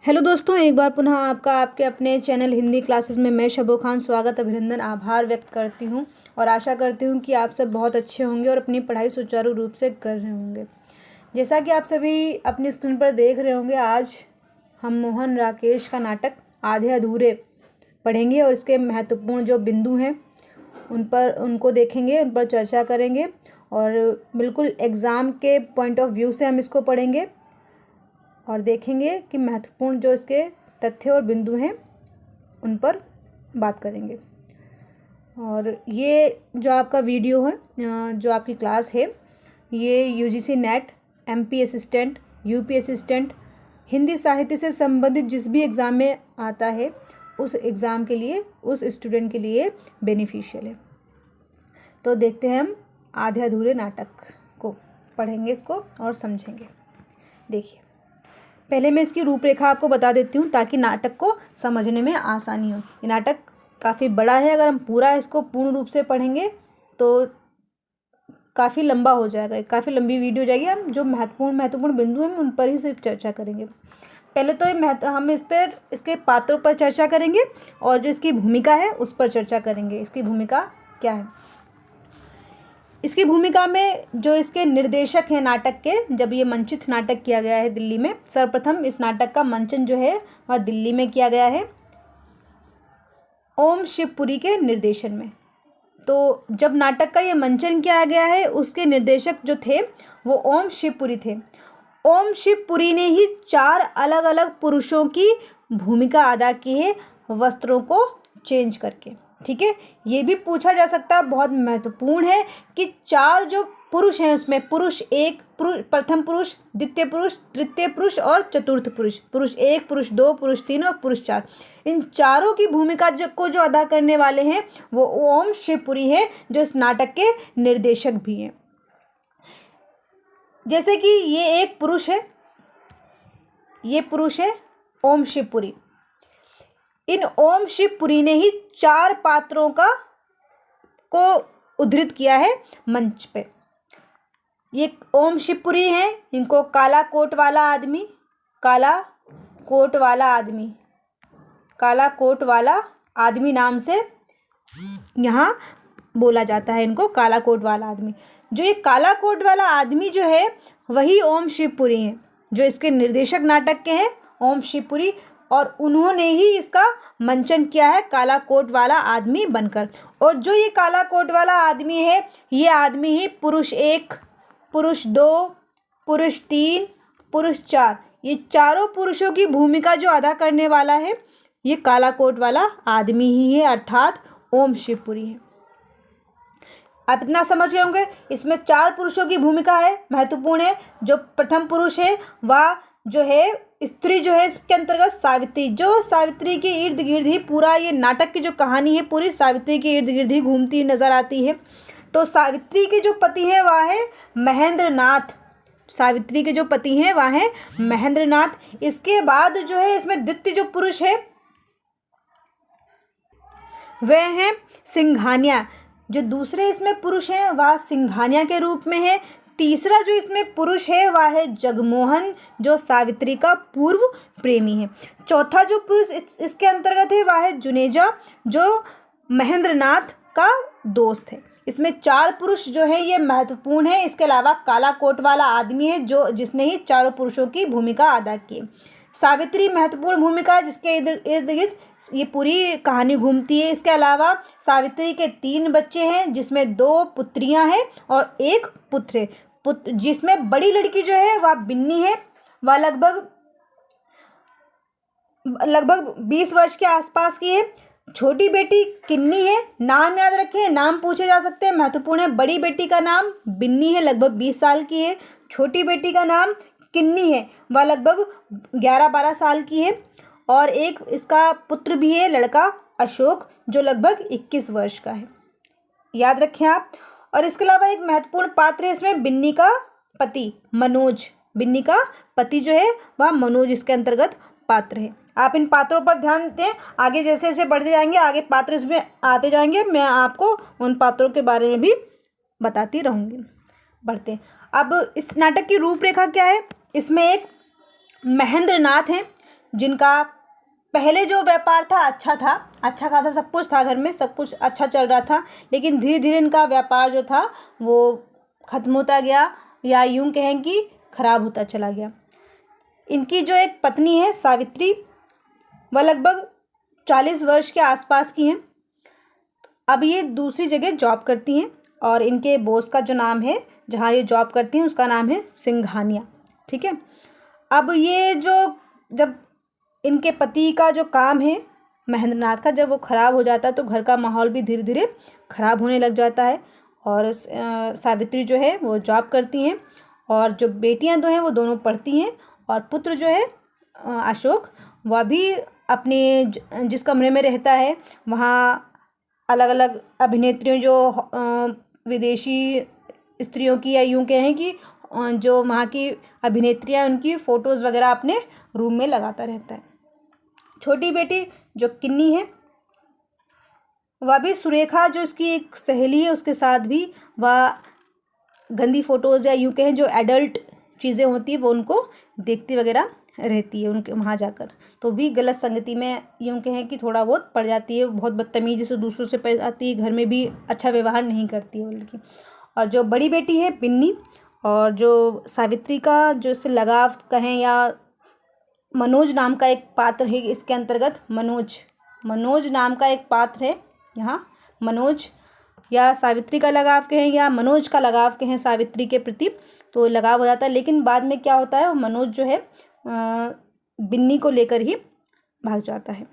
Hello दोस्तों, एक बार पुनः आपका आपके अपने चैनल हिंदी क्लासेस में मैं शबो खान स्वागत अभिनंदन आभार व्यक्त करती हूं और आशा करती हूं कि आप सब बहुत अच्छे होंगे और अपनी पढ़ाई सुचारू रूप से कर रहे होंगे। जैसा कि आप सभी अपनी स्क्रीन पर देख रहे होंगे, आज हम मोहन राकेश का नाटक आधे अधूरे पढ़ेंगे और इसके महत्वपूर्ण जो बिंदु हैं उनको देखेंगे, उन पर चर्चा करेंगे और बिल्कुल एग्ज़ाम के पॉइंट ऑफ व्यू से हम इसको पढ़ेंगे और देखेंगे कि महत्वपूर्ण जो इसके तथ्य और बिंदु हैं उन पर बात करेंगे। और ये जो आपका वीडियो है, जो आपकी क्लास है, ये UGC net, MP assistant, UP assistant, Hindi साहित्य से संबंधित जिस भी एग्ज़ाम में आता है उस एग्ज़ाम के लिए, उस स्टूडेंट के लिए बेनिफिशियल है। तो देखते हैं, हम आधे अधूरे नाटक को पढ़ेंगे इसको और समझेंगे। देखिए, पहले मैं इसकी रूपरेखा आपको बता देती हूँ ताकि नाटक को समझने में आसानी हो। ये नाटक काफ़ी बड़ा है, अगर हम पूरा इसको पूर्ण रूप से पढ़ेंगे तो काफ़ी लंबा हो जाएगा, काफ़ी लंबी वीडियो हो जाएगी। हम जो महत्वपूर्ण बिंदु हैं उन पर ही सिर्फ चर्चा करेंगे। पहले तो हम इसके पात्रों पर चर्चा करेंगे और जो इसकी भूमिका है उस पर चर्चा करेंगे। इसकी भूमिका क्या है? इसकी भूमिका में जो इसके निर्देशक हैं नाटक के, जब ये मंचित नाटक किया गया है दिल्ली में, सर्वप्रथम इस नाटक का मंचन जो है वह दिल्ली में किया गया है ओम शिवपुरी के निर्देशन में। तो जब नाटक का ये मंचन किया गया है उसके निर्देशक जो थे वो ओम शिवपुरी थे। ओम शिवपुरी ने ही 4 अलग अलग पुरुषों की भूमिका अदा की है वस्त्रों को चेंज करके। ठीक है, ये भी पूछा जा सकता है, बहुत महत्वपूर्ण है कि 4 जो पुरुष हैं उसमें पुरुष 1, प्रथम पुरुष, द्वितीय पुरुष, तृतीय पुरुष और चतुर्थ पुरुष, पुरुष 1, पुरुष 2, पुरुष 3 और पुरुष 4, इन चारों की भूमिका जो अदा करने वाले हैं वो ओम शिवपुरी है, जो इस नाटक के निर्देशक भी हैं। जैसे कि ये एक पुरुष है, ये पुरुष है ओम शिवपुरी। इन ओम शिवपुरी ने ही 4 पात्रों को उद्धृत किया है मंच पे। ये ओम शिवपुरी हैं, इनको काला कोट वाला आदमी, काला कोट वाला आदमी नाम से यहाँ बोला जाता है। इनको काला कोट वाला आदमी, जो ये काला कोट वाला आदमी जो है वही ओम शिवपुरी हैं, जो इसके निर्देशक नाटक के हैं ओम शिवपुरी, और उन्होंने ही इसका मंचन किया है काला कोट वाला आदमी बनकर। और जो ये काला कोट वाला आदमी है, ये आदमी ही पुरुष 1, पुरुष 2, पुरुष 3, पुरुष 4, ये चारों पुरुषों की भूमिका जो अदा करने वाला है ये काला कोट वाला आदमी ही है, अर्थात ओम शिवपुरी है। आप इतना समझ गए होंगे, इसमें 4 पुरुषों की भूमिका है, महत्वपूर्ण है। जो प्रथम पुरुष है वह जो है स्त्री, जो है इसके अंतर्गत सावित्री, जो सावित्री के इर्द गिर्द ही पूरा ये नाटक की जो कहानी है पूरी सावित्री के इर्द गिर्द ही घूमती नजर आती है। तो सावित्री के जो पति हैं वह है महेंद्र नाथ, सावित्री के जो पति हैं वह है महेंद्र नाथ। इसके बाद जो है इसमें द्वितीय जो पुरुष है वह है सिंघानिया, जो दूसरे इसमें पुरुष हैं वह सिंघानिया के रूप में है। तीसरा जो इसमें पुरुष है वह है जगमोहन, जो सावित्री का पूर्व प्रेमी है। चौथा जो पुरुष इसके अंतर्गत है वह है जुनेजा, जो महेंद्र नाथ का दोस्त है। इसमें 4 पुरुष जो है ये महत्वपूर्ण है। इसके अलावा काला कोट वाला आदमी है जिसने ही चारों पुरुषों की भूमिका अदा की। सावित्री महत्वपूर्ण भूमिका है, जिसके इर्द गिर्द ये पूरी कहानी घूमती है। इसके अलावा सावित्री के 3 बच्चे हैं, जिसमें 2 पुत्रियां हैं और 1 पुत्र है। जिसमें बड़ी लड़की जो है वह बिन्नी है, वह लगभग 20 वर्ष के आसपास की है। छोटी बेटी किन्नी है, नाम याद रखें, नाम पूछे जा सकते हैं, महत्वपूर्ण है। बड़ी बेटी का नाम बिन्नी है, लगभग 20 साल की है। छोटी बेटी का नाम किन्नी है, वह लगभग 11-12 साल की है। और एक इसका पुत्र भी है, लड़का अशोक, जो लगभग 21 वर्ष का है, याद रखें आप। और इसके अलावा एक महत्वपूर्ण पात्र है इसमें बिन्नी का पति मनोज, बिन्नी का पति जो है वह मनोज इसके अंतर्गत पात्र है। आप इन पात्रों पर ध्यान दें, आगे जैसे जैसे बढ़ते जाएंगे आगे पात्र इसमें आते जाएंगे, मैं आपको उन पात्रों के बारे में भी बताती रहूँगी। बढ़ते अब इस नाटक की रूपरेखा क्या है। इसमें एक महेंद्र नाथ हैं, जिनका पहले जो व्यापार था अच्छा था, अच्छा खासा सब कुछ था, घर में सब कुछ अच्छा चल रहा था, लेकिन धीरे धीरे इनका व्यापार जो था वो ख़त्म होता गया, या यूँ कहें कि खराब होता चला गया। इनकी जो एक पत्नी है सावित्री, वह लगभग 40 वर्ष के आसपास की हैं। अब ये दूसरी जगह जॉब करती हैं और इनके बॉस का जो नाम है, जहाँ ये जॉब करती हैं, उसका नाम है सिंघानिया। ठीक है। अब ये जो जब इनके पति का जो काम है महेंद्र नाथ का, जब वो ख़राब हो जाता है तो घर का माहौल भी धीरे धीरे ख़राब होने लग जाता है। और सावित्री जो है वो जॉब करती हैं, और जो बेटियां दो हैं वो दोनों पढ़ती हैं, और पुत्र जो है अशोक, वह भी अपने जिस कमरे में रहता है वहाँ अलग अलग अभिनेत्रियों, जो विदेशी स्त्रियों की, या यूँ कहें कि जो वहाँ की अभिनेत्रियाँ, उनकी फ़ोटोज़ वगैरह अपने रूम में लगाता रहता है। छोटी बेटी जो किन्नी है, वह भी सुरेखा, जो इसकी एक सहेली है, उसके साथ भी वह गंदी फ़ोटोज़, या यूँ कहें जो एडल्ट चीज़ें होती हैं, वो उनको देखती वगैरह रहती है उनके वहाँ जाकर। तो भी गलत संगति में यूँ कहें कि थोड़ा बहुत पड़ जाती है, बहुत बदतमीज़ी से दूसरों से पेश आती है, घर में भी अच्छा व्यवहार नहीं करती है बल्कि। और जो बड़ी बेटी है बिन्नी, और जो सावित्री का जो इससे लगाव कहें, या मनोज नाम का एक पात्र है इसके अंतर्गत, मनोज नाम का एक पात्र है यहाँ। मनोज, या सावित्री का लगाव कहें या मनोज का लगाव कहें सावित्री के प्रति, तो लगाव हो जाता है। लेकिन बाद में क्या होता है, वो मनोज जो है बिन्नी को लेकर ही भाग जाता है।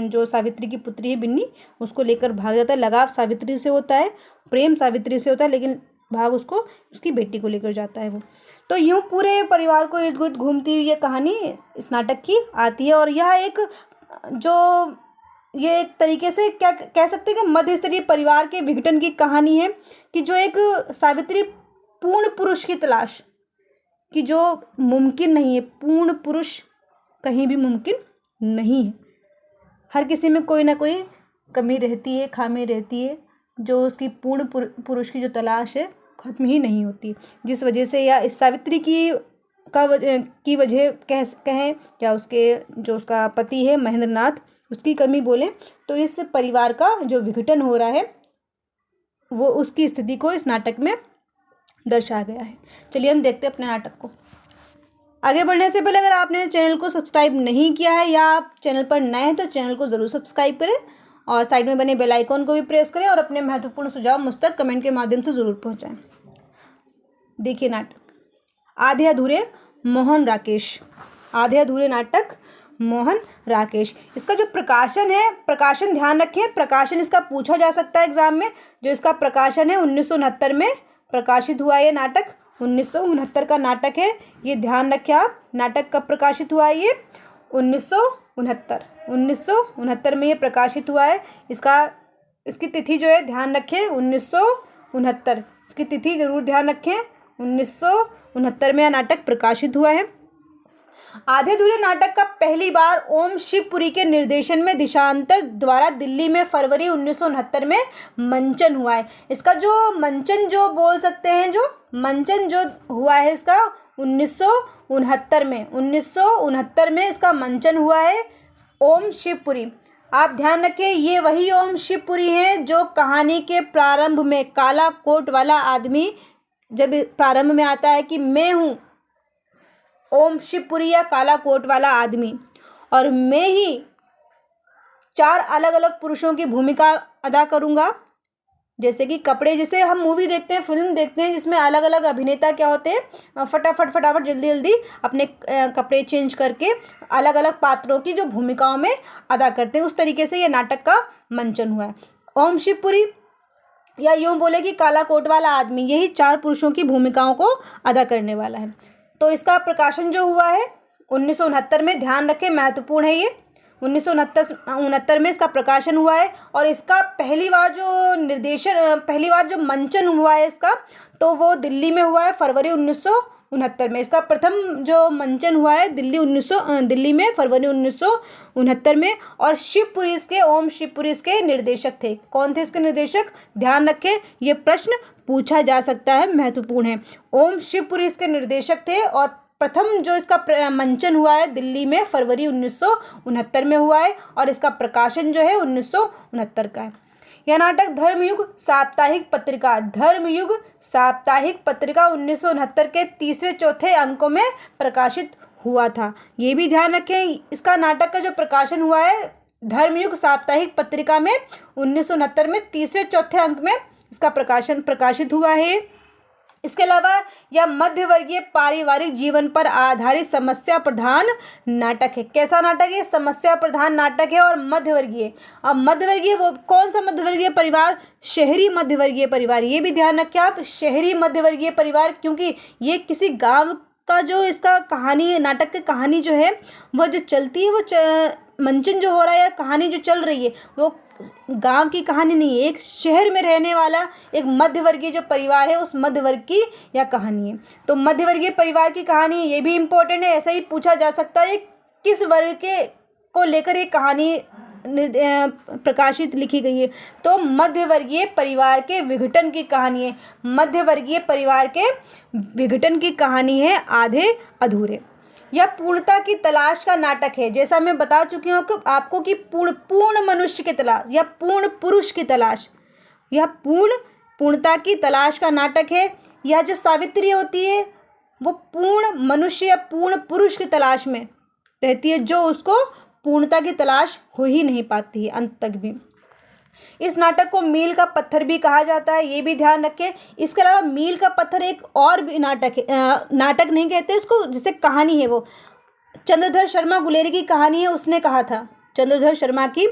जो सावित्री की पुत्री है बिन्नी, उसको लेकर भाग जाता है। लगाव सावित्री से होता है, प्रेम सावित्री से होता है, लेकिन भाग उसको उसकी बेटी को लेकर जाता है वो। तो यूँ पूरे परिवार को इर्द गिर्द घूमती हुई ये कहानी इस नाटक की आती है। और यह ये एक तरीके से क्या कह सकते हैं कि मध्य स्तरीय परिवार के विघटन की कहानी है, कि जो एक सावित्री पूर्ण पुरुष की तलाश, कि जो मुमकिन नहीं है, पूर्ण पुरुष कहीं भी मुमकिन नहीं है। हर किसी में कोई ना कोई कमी रहती है, खामी रहती है, जो उसकी पूर्ण पुरुष की जो तलाश है ख़त्म ही नहीं होती। जिस वजह से, या इस सावित्री की वजह कहें, क्या उसका पति है महेंद्र नाथ, उसकी कमी बोलें, तो इस परिवार का जो विघटन हो रहा है वो उसकी स्थिति को इस नाटक में दर्शाया गया है। चलिए हम देखते हैं अपने नाटक को। आगे बढ़ने से पहले अगर आपने चैनल को सब्सक्राइब नहीं किया है, या आप चैनल पर नए हैं, तो चैनल को ज़रूर सब्सक्राइब करें, और साइड में बने बेल आइकॉन को भी प्रेस करें, और अपने महत्वपूर्ण सुझाव मुझ तक कमेंट के माध्यम से ज़रूर पहुंचाएं। देखिए नाटक आधे अधूरे मोहन राकेश। आधे अधूरे नाटक मोहन राकेश। इसका जो प्रकाशन है, प्रकाशन ध्यान रखें, प्रकाशन इसका पूछा जा सकता है एग्जाम में। जो इसका प्रकाशन है 1969 में प्रकाशित हुआ ये नाटक, 1969 का नाटक है, ये ध्यान रखें आप। नाटक कब प्रकाशित हुआ है ये? 1969 में ये प्रकाशित हुआ है। इसकी तिथि जो है ध्यान रखें, 1969, इसकी तिथि जरूर ध्यान रखें। 1969 में यह नाटक प्रकाशित हुआ है। आधे अधूरे नाटक का पहली बार ओम शिवपुरी के निर्देशन में दिशांतर द्वारा दिल्ली में फरवरी 1969 में मंचन हुआ है। इसका जो मंचन जो बोल सकते हैं, जो मंचन जो हुआ है इसका 1969 में इसका मंचन हुआ है ओम शिवपुरी। आप ध्यान रखें, ये वही ओम शिवपुरी हैं जो कहानी के प्रारंभ में काला कोट वाला आदमी जब प्रारंभ में आता है कि मैं हूँ ओम शिवपुरी या काला कोट वाला आदमी, और मैं ही 4 अलग अलग पुरुषों की भूमिका अदा करूँगा। जैसे कि कपड़े, जैसे हम मूवी देखते हैं, फिल्म देखते हैं, जिसमें अलग अलग अभिनेता क्या होते हैं, फटाफट जल्दी जल्दी अपने कपड़े चेंज करके अलग अलग पात्रों की जो भूमिकाओं में अदा करते हैं। उस तरीके से ये नाटक का मंचन हुआ है। ओम शिवपुरी, या यूँ बोले कि काला कोट वाला आदमी, यही 4 पुरुषों की भूमिकाओं को अदा करने वाला है। तो इसका प्रकाशन जो हुआ है 1969 में, ध्यान रखें महत्वपूर्ण है ये, 1969 में इसका प्रकाशन हुआ है। और इसका पहली बार जो मंचन हुआ है इसका, तो वो दिल्ली में हुआ है फरवरी 1969 में। इसका प्रथम जो मंचन हुआ है दिल्ली में फरवरी 1969 में। और ओम शिवपुरी इसके निर्देशक थे। कौन थे इसके निर्देशक? ध्यान रखें, ये प्रश्न पूछा जा सकता है, महत्वपूर्ण है। ओम शिवपुरी इसके निर्देशक थे, और प्रथम जो इसका मंचन हुआ है दिल्ली में फरवरी 1969 में हुआ है और इसका प्रकाशन जो है 1969 का है। यह नाटक धर्मयुग साप्ताहिक पत्रिका 1969 के तीसरे चौथे अंकों में प्रकाशित हुआ था। ये भी ध्यान रखें, इसका नाटक का जो प्रकाशन हुआ है धर्मयुग साप्ताहिक पत्रिका में 1969 में तीसरे चौथे अंक में इसका प्रकाशित हुआ है। इसके अलावा यह मध्यवर्गीय पारिवारिक जीवन पर आधारित समस्या प्रधान नाटक है। कैसा नाटक है? समस्या प्रधान नाटक है और मध्यवर्गीय। अब मध्यवर्गीय वो कौन सा मध्यवर्गीय परिवार? शहरी मध्यवर्गीय परिवार। ये भी ध्यान रखें आप, शहरी मध्यवर्गीय परिवार, क्योंकि ये किसी गांव का जो इसका कहानी, नाटक की कहानी जो है वो जो चलती है, वो मंचन जो हो रहा है या कहानी जो चल रही है वो गांव की कहानी नहीं है, एक शहर में रहने वाला एक मध्यवर्गीय जो परिवार है उस मध्यवर्ग की यह कहानी है। तो मध्यवर्गीय परिवार की कहानी ये भी इम्पोर्टेंट है। ऐसा ही पूछा जा सकता है किस वर्ग के को लेकर एक कहानी प्रकाशित लिखी गई है, तो मध्यवर्गीय परिवार के विघटन की कहानी है। मध्यवर्गीय परिवार के विघटन की कहानी है आधे अधूरे। यह पूर्णता की तलाश का नाटक है। जैसा मैं बता चुकी हूँ कि आपको कि पूर्ण मनुष्य की तलाश या पूर्ण पुरुष की तलाश, यह पूर्णता की तलाश का नाटक है। यह जो सावित्री होती है वो पूर्ण मनुष्य या पूर्ण पुरुष की तलाश में रहती है, जो उसको पूर्णता की तलाश हो ही नहीं पाती है अंत तक भी। इस नाटक को मील का पत्थर भी कहा जाता है, ये भी ध्यान रखें। इसके अलावा मील का पत्थर एक और भी नाटक है, नाटक नहीं कहते इसको, जिसे कहानी है वो चंद्रधर शर्मा गुलेरी की कहानी है। उसने कहा था, चंद्रधर शर्मा की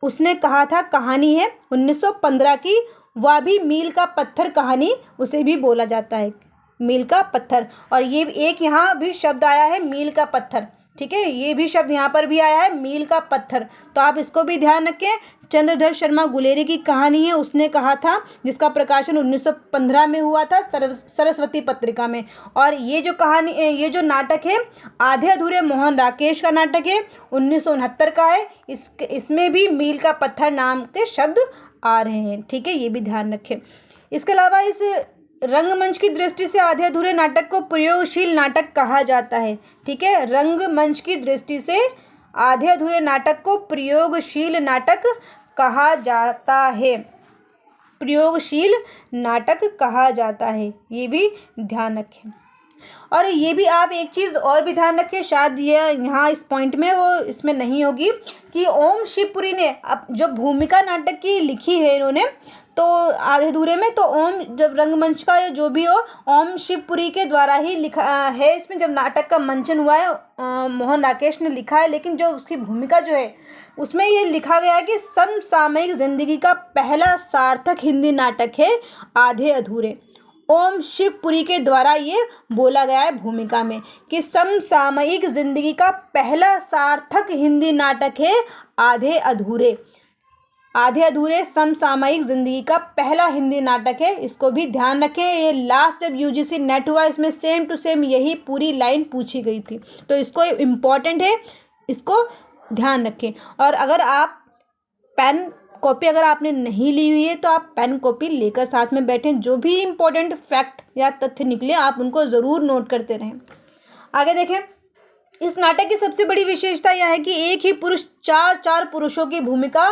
उसने कहा था कहानी है 1915 की, वह भी मील का पत्थर कहानी उसे भी बोला जाता है, मील का पत्थर। और ये एक यहाँ भी शब्द आया है मील का पत्थर, ठीक है, ये भी शब्द यहाँ पर भी आया है मील का पत्थर, तो आप इसको भी ध्यान रखें। चंद्रधर शर्मा गुलेरी की कहानी है, उसने कहा था, जिसका प्रकाशन 1915 में हुआ था सरस्वती पत्रिका में। और ये जो नाटक है आधे अधूरे मोहन राकेश का नाटक है, 1969 का है। इसमें भी मील का पत्थर नाम के शब्द आ रहे हैं, ठीक है, ये भी ध्यान रखें। इसके अलावा इस रंगमंच की दृष्टि से आधे अधूरे नाटक को प्रयोगशील नाटक कहा जाता है, ठीक है। रंगमंच की दृष्टि से आधे अधूरे नाटक को प्रयोगशील नाटक कहा जाता है, प्रयोगशील नाटक कहा जाता है, ये भी ध्यान रखें। और ये भी आप एक चीज़ और भी ध्यान रखें, शायद ये यहाँ इस पॉइंट में वो इसमें नहीं होगी, कि ओम शिवपुरी ने अब जो भूमिका नाटक की लिखी है इन्होंने, तो आधे अधूरे में, तो ओम जब रंगमंच का जो भी हो ओम शिवपुरी के द्वारा ही लिखा है। इसमें जब नाटक का मंचन हुआ है मोहन राकेश ने लिखा है, लेकिन जो उसकी भूमिका जो है उसमें ये लिखा गया है कि समसामयिक जिंदगी का पहला सार्थक हिंदी नाटक है आधे अधूरे। ओम शिवपुरी के द्वारा ये बोला गया है भूमिका में कि समसामयिक जिंदगी का पहला सार्थक हिंदी नाटक है आधे अधूरे। आधे अधूरे समसामयिक जिंदगी का पहला हिंदी नाटक है, इसको भी ध्यान रखें। ये लास्ट जब यूजीसी नेट हुआ इसमें सेम टू सेम यही पूरी लाइन पूछी गई थी, तो इसको इम्पॉर्टेंट है, इसको ध्यान रखें। और अगर आप पेन कॉपी अगर आपने नहीं ली हुई है तो आप पेन कॉपी लेकर साथ में बैठें, जो भी इम्पोर्टेंट फैक्ट या तथ्य निकले आप उनको ज़रूर नोट करते रहें। आगे देखें, इस नाटक की सबसे बड़ी विशेषता यह है कि एक ही पुरुष चार पुरुषों की भूमिका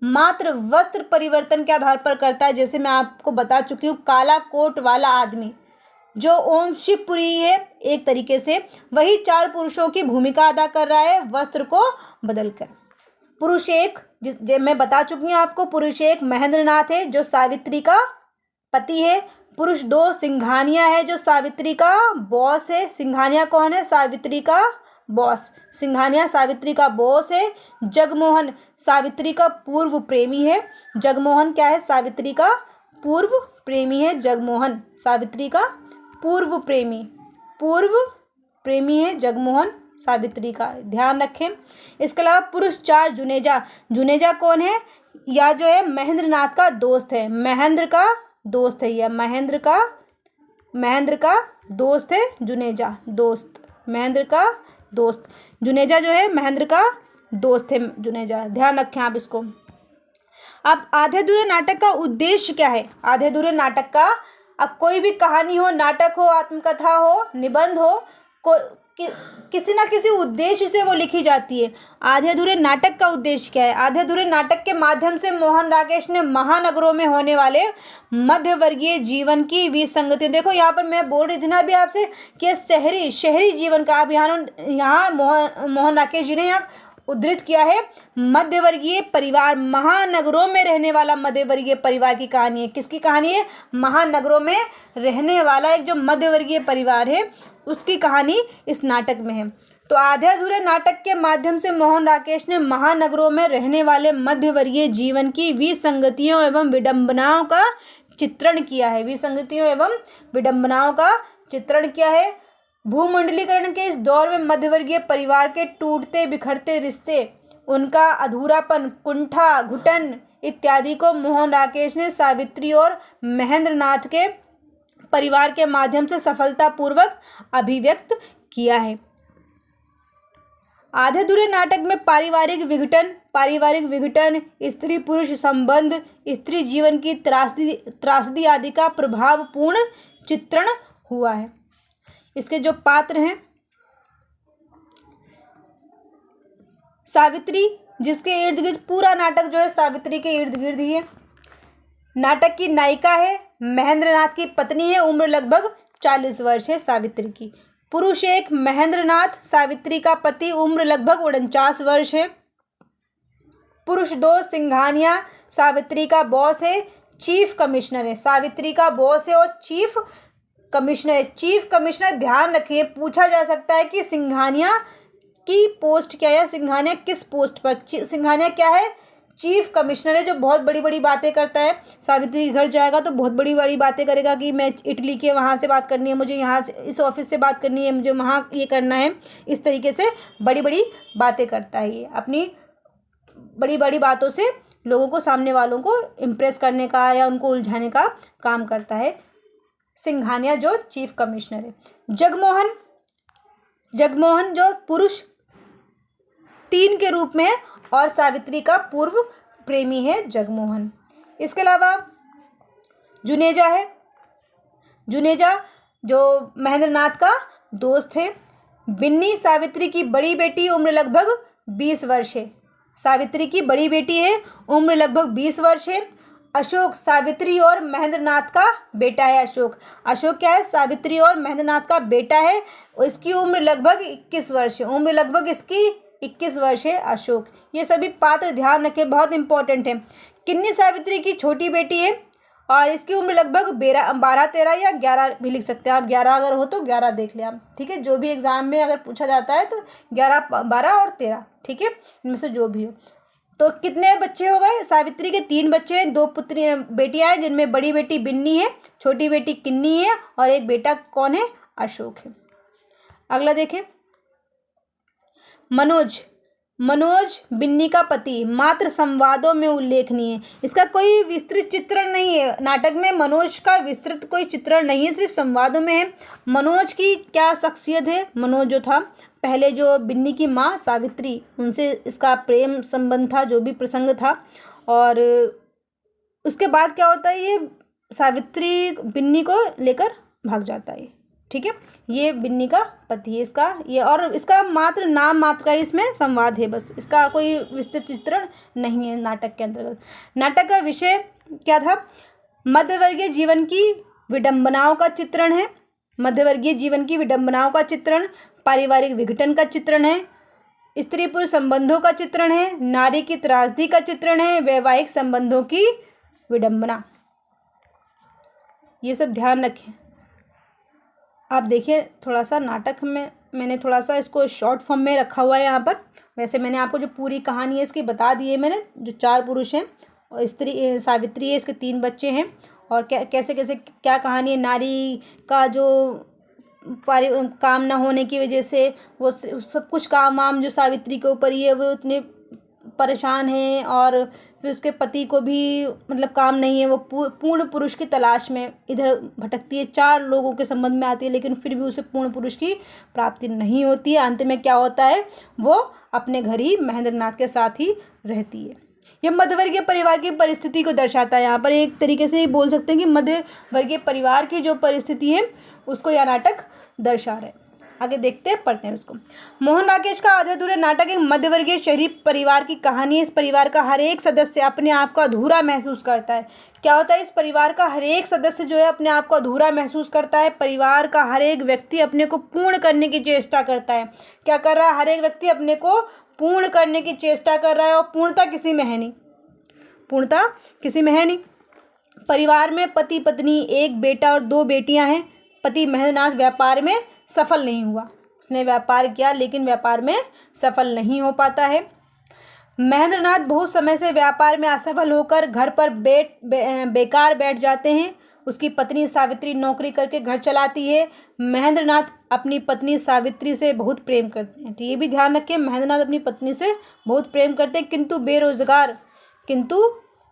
मात्र वस्त्र परिवर्तन के आधार पर करता है। जैसे मैं आपको बता चुकी हूँ, काला कोट वाला आदमी जो ओम शिवपुरी है, एक तरीके से वही 4 पुरुषों की भूमिका अदा कर रहा है वस्त्र को बदलकर। पुरुष एक, जो मैं बता चुकी हूँ आपको, पुरुष एक महेंद्र नाथ है जो सावित्री का पति है। पुरुष 2 सिंघानिया है जो सावित्री का बॉस है। सिंघानिया कौन है? सावित्री का बॉस। सिंघानिया सावित्री का बॉस है। जगमोहन सावित्री का पूर्व प्रेमी है। जगमोहन क्या है? सावित्री का पूर्व प्रेमी है। जगमोहन सावित्री का पूर्व प्रेमी है जगमोहन सावित्री का, ध्यान रखें। इसके अलावा पुरुष 4 जुनेजा कौन है? या जो है महेंद्र नाथ का दोस्त है। महेंद्र का दोस्त है, या महेंद्र का दोस्त है जुनेजा, दोस्त, महेंद्र का दोस्त। जुनेजा जो है महेंद्र का दोस्त है जुनेजा, ध्यान रखें आप इसको। अब आधे अधूरे नाटक का उद्देश्य क्या है? आधे अधूरे नाटक का, अब कोई भी कहानी हो, नाटक हो, आत्मकथा हो, निबंध हो, को कि, किसी ना किसी उद्देश्य से वो लिखी जाती है। आधे अधूरे नाटक का उद्देश्य क्या है? आधे अधूरे नाटक के माध्यम से मोहन राकेश ने महानगरों में होने वाले मध्यवर्गीय जीवन की विसंगति, देखो यहाँ पर मैं बोल रही थी ना अभी आपसे कि शहरी जीवन का, अब यहाँ मोहन राकेश जी ने यहाँ उद्धृत किया है मध्यवर्गीय परिवार, महानगरों में रहने वाला मध्यवर्गीय परिवार की कहानी है। किसकी कहानी है? महानगरों में रहने वाला एक जो मध्यवर्गीय परिवार है उसकी कहानी इस नाटक में है। तो आधे अधूरे नाटक के माध्यम से मोहन राकेश ने महानगरों में रहने वाले मध्यवर्गीय जीवन की विसंगतियों एवं विडंबनाओं का चित्रण किया है। विसंगतियों एवं विडंबनाओं का चित्रण किया है। भूमंडलीकरण के इस दौर में मध्यवर्गीय परिवार के टूटते बिखरते रिश्ते, उनका अधूरापन, कुंठा, घुटन इत्यादि को मोहन राकेश ने सावित्री और महेंद्र नाथ के परिवार के माध्यम से सफलतापूर्वक अभिव्यक्त किया है। आधे अधूरे नाटक में पारिवारिक विघटन, स्त्री पुरुष संबंध, स्त्री जीवन की त्रासदी आदि का प्रभावपूर्ण चित्रण हुआ है। इसके जो पात्र हैं, सावित्री, जिसके इर्द गिर्द पूरा नाटक जो है सावित्री के इर्द गिर्द ही है। नाटक की नायिका है, महेंद्र नाथ की पत्नी है, उम्र लगभग 40 वर्ष है सावित्री की। पुरुष एक, महेंद्र नाथ, सावित्री का पति, उम्र लगभग 49 वर्ष है। पुरुष दो, सिंघानिया, सावित्री का बॉस है, चीफ कमिश्नर है। सावित्री का बॉस है और चीफ कमिश्नर है। चीफ कमिश्नर, ध्यान रखिए, पूछा जा सकता है कि सिंघानिया की पोस्ट क्या है, सिंघानिया किस पोस्ट पर? सिंघानिया क्या है? चीफ कमिश्नर है, जो बहुत बड़ी बड़ी बातें करता है। सावित्री के घर जाएगा तो बहुत बड़ी बड़ी बातें करेगा कि मैं इटली के वहाँ से बात करनी है, मुझे यहाँ से इस ऑफिस से बात करनी है, मुझे वहाँ ये करना है। इस तरीके से बड़ी बड़ी बातें करता है। ये अपनी बड़ी बड़ी बातों से लोगों को, सामने वालों को इम्प्रेस करने का या उनको उलझाने का काम करता है सिंघानिया, जो चीफ कमिश्नर है। जगमोहन जो पुरुष 3 के रूप में है और सावित्री का पूर्व प्रेमी है जगमोहन। इसके अलावा जुनेजा है। जुनेजा जो महेंद्र नाथ का दोस्त है। बिन्नी, सावित्री की बड़ी बेटी, उम्र लगभग 20 वर्ष है। सावित्री की बड़ी बेटी है, उम्र लगभग 20 वर्ष है। अशोक, सावित्री और महेंद्र नाथ का बेटा है। अशोक क्या है? सावित्री और महेंद्र नाथ का बेटा है। इसकी उम्र लगभग 21 वर्ष है। उम्र लगभग इसकी 21 वर्ष है अशोक। ये सभी पात्र ध्यान रखें, बहुत इंपॉर्टेंट है। किन्नी सावित्री की छोटी बेटी है और इसकी उम्र लगभग 12, 13 या 11 भी लिख सकते हैं आप। 11 अगर हो तो 11 देख लें आप, ठीक है। जो भी एग्जाम में अगर पूछा जाता है तो 11, 12 और 13, ठीक है, इनमें से जो भी हो। तो कितने बच्चे हो गए? सावित्री के 3 बच्चे हैं, 2 बेटियां हैं, जिनमें बड़ी बेटी बिन्नी है, छोटी बेटी किन्नी है और एक बेटा कौन है? अशोक है। अगला देखें, मनोज बिन्नी का पति, मात्र संवादों में उल्लेखनीय है। इसका कोई विस्तृत चित्रण नहीं है नाटक में। मनोज का विस्तृत कोई चित्रण नहीं है, सिर्फ संवादों में है। मनोज की क्या शख्सियत है? मनोज जो था, पहले जो बिन्नी की माँ सावित्री, उनसे इसका प्रेम संबंध था, जो भी प्रसंग था। और उसके बाद क्या होता है, ये सावित्री बिन्नी को लेकर भाग जाता है, ठीक है। ये बिन्नी का पति है इसका, ये, और इसका मात्र नाम मात्र का इसमें संवाद है, बस। इसका कोई विस्तृत चित्रण नहीं है नाटक के अंतर्गत। नाटक का विषय क्या था? मध्यवर्गीय जीवन की विडंबनाओं का चित्रण है। मध्यवर्गीय जीवन की विडंबनाओं का चित्रण, पारिवारिक विघटन का चित्रण है, स्त्री पुरुष संबंधों का चित्रण है, नारी की त्रासदी का चित्रण है, वैवाहिक संबंधों की विडंबना। ये सब ध्यान रखें। आप देखिए, थोड़ा सा नाटक में मैंने थोड़ा सा इसको शॉर्ट फॉर्म में रखा हुआ है यहाँ पर। वैसे मैंने आपको जो पूरी कहानी है इसकी बता दी है मैंने। जो 4 पुरुष हैं और स्त्री सावित्री है, इसके 3 बच्चे हैं, और कैसे कैसे क्या कहानी है। नारी का जो काम ना होने की वजह से वो सब कुछ काम वाम जो सावित्री के ऊपर ही है, वो इतने परेशान हैं। और फिर उसके पति को भी मतलब काम नहीं है, वो पूर्ण पुरुष की तलाश में इधर भटकती है। 4 लोगों के संबंध में आती है, लेकिन फिर भी उसे पूर्ण पुरुष की प्राप्ति नहीं होती है। अंत में क्या होता है, वो अपने घर ही महेंद्र नाथ के साथ ही रहती है। यह मध्यवर्गीय परिवार की परिस्थिति को दर्शाता है। यहाँ पर एक तरीके से बोल सकते हैं कि मध्यवर्गीय परिवार की जो परिस्थिति है उसको यह नाटक दर्शा रहे। आगे देखते हैं, पढ़ते हैं उसको। मोहन राकेश का आधे अधूरे नाटक एक मध्यवर्गीय शहरी परिवार की कहानी है। इस परिवार का हर एक सदस्य अपने आप को अधूरा महसूस करता है। क्या होता है, इस परिवार का हर एक सदस्य जो है अपने आप को अधूरा महसूस करता है। परिवार का हर एक व्यक्ति अपने को पूर्ण करने की चेष्टा करता है। क्या कर रहा है, हर एक व्यक्ति अपने को पूर्ण करने की चेष्टा कर रहा है, और पूर्णता किसी में है नहीं, पूर्णता किसी में है नहीं। परिवार में पति पत्नी, एक बेटा और 2 बेटियां हैं। पति महेंद्रनाथ व्यापार में सफल नहीं हुआ। उसने व्यापार किया लेकिन व्यापार में सफल नहीं हो पाता है। महेंद्रनाथ बहुत समय से व्यापार में असफल होकर घर पर बेकार बैठ जाते हैं। उसकी पत्नी सावित्री नौकरी करके घर चलाती है। महेंद्रनाथ अपनी पत्नी सावित्री से बहुत प्रेम करते हैं। तो ये भी ध्यान रखें, महेंद्रनाथ अपनी पत्नी से बहुत प्रेम करते हैं, किंतु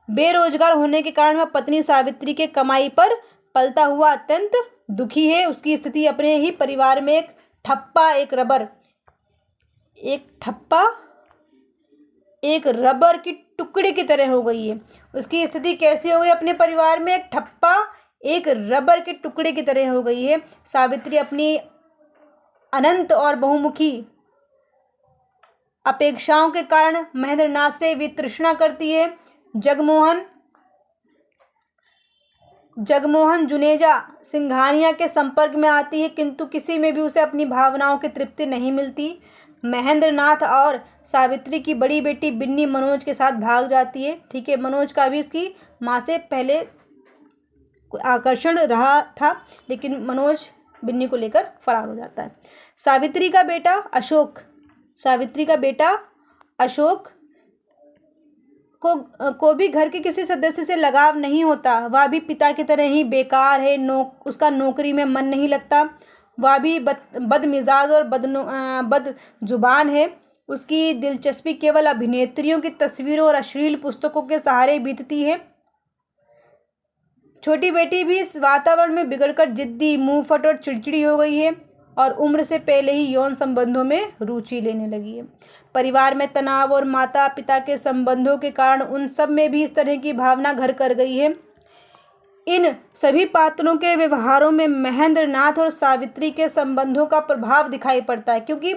बेरोजगार होने के कारण वह पत्नी सावित्री के कमाई पर पलता हुआ अत्यंत दुखी है। उसकी स्थिति अपने ही परिवार में एक ठप्पा एक रबर की टुकड़े की तरह हो गई है। उसकी स्थिति कैसी हो गई, अपने परिवार में एक ठप्पा एक रबर के टुकड़े की तरह हो गई है। सावित्री अपनी अनंत और बहुमुखी अपेक्षाओं के कारण महेंद्रनाथ से वितृष्णा करती है। जगमोहन जुनेजा सिंघानिया के संपर्क में आती है, किंतु किसी में भी उसे अपनी भावनाओं की तृप्ति नहीं मिलती। महेंद्रनाथ और सावित्री की बड़ी बेटी बिन्नी मनोज के साथ भाग जाती है। ठीक है, मनोज का भी इसकी माँ से पहले आकर्षण रहा था, लेकिन मनोज बिन्नी को लेकर फरार हो जाता है। सावित्री का बेटा अशोक को भी घर के किसी सदस्य से लगाव नहीं होता। वह भी पिता की तरह ही बेकार है। उसका नौकरी में मन नहीं लगता। वह भी बदमिजाज और बदजुबान है। उसकी दिलचस्पी केवल अभिनेत्रियों की तस्वीरों और अश्लील पुस्तकों के सहारे बीतती है। छोटी बेटी भी इस वातावरण में बिगड़कर जिद्दी, मुंहफट और चिड़चिड़ी हो गई है और उम्र से पहले ही यौन संबंधों में रुचि लेने लगी है। परिवार में तनाव और माता पिता के संबंधों के कारण उन सब में भी इस तरह की भावना घर कर गई है। इन सभी पात्रों के व्यवहारों में महेंद्रनाथ और सावित्री के संबंधों का प्रभाव दिखाई पड़ता है, क्योंकि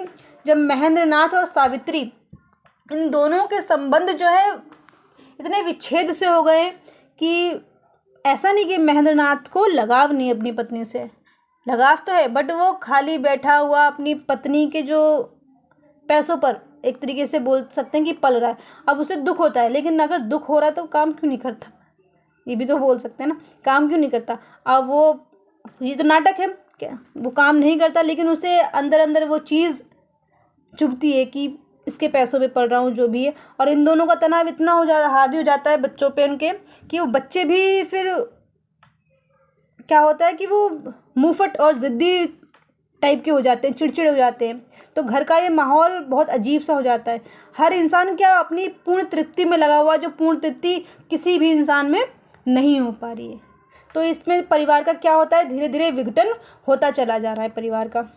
जब महेंद्रनाथ और सावित्री इन दोनों के संबंध जो है इतने विच्छेद से हो गए कि ऐसा नहीं कि महेंद्रनाथ को लगाव नहीं अपनी पत्नी से, लगाव तो है, बट वो खाली बैठा हुआ अपनी पत्नी के जो पैसों पर एक तरीके से बोल सकते हैं कि पल रहा है। अब उसे दुख होता है, लेकिन अगर दुख हो रहा है तो काम क्यों नहीं करता, ये भी तो बोल सकते हैं ना, काम क्यों नहीं करता। अब वो, ये तो नाटक है क्या, वो काम नहीं करता लेकिन उसे अंदर अंदर वो चीज़ चुभती है कि इसके पैसों पे पड़ रहा हूँ जो भी है। और इन दोनों का तनाव इतना हावी हो जाता है बच्चों पे उनके, कि वो बच्चे भी फिर क्या होता है कि वो मुंहफट और ज़िद्दी टाइप के हो जाते हैं, चिड़चिड़े हो जाते हैं। तो घर का ये माहौल बहुत अजीब सा हो जाता है। हर इंसान क्या अपनी पूर्ण तृप्ति में लगा हुआ, जो पूर्ण तृप्ति किसी भी इंसान में नहीं हो पा रही है। तो इसमें परिवार का क्या होता है, धीरे धीरे विघटन होता चला जा रहा है परिवार का।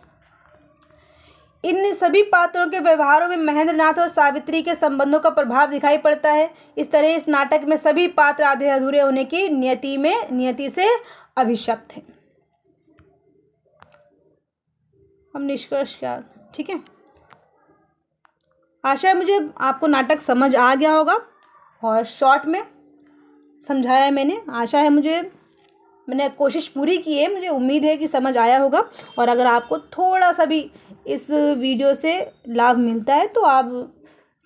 इन सभी पात्रों के व्यवहारों में महेंद्रनाथ और सावित्री के संबंधों का प्रभाव दिखाई पड़ता है। इस तरह इस नाटक में सभी पात्र आधे अधूरे होने की नियति से अभिशप्त हैं। हम निष्कर्ष क्या, ठीक है, आशा है मुझे आपको नाटक समझ आ गया होगा और शॉर्ट में समझाया है मैंने। आशा है मैंने कोशिश पूरी की है, मुझे उम्मीद है कि समझ आया होगा। और अगर आपको थोड़ा सा भी इस वीडियो से लाभ मिलता है तो आप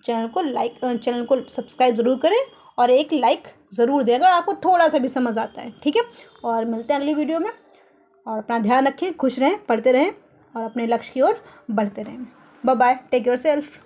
चैनल को सब्सक्राइब ज़रूर करें और एक लाइक ज़रूर दें अगर आपको थोड़ा सा भी समझ आता है, ठीक है। और मिलते हैं अगली वीडियो में, और अपना ध्यान रखें, खुश रहें, पढ़ते रहें और अपने लक्ष्य की ओर बढ़ते रहें। Bye bye, take your self.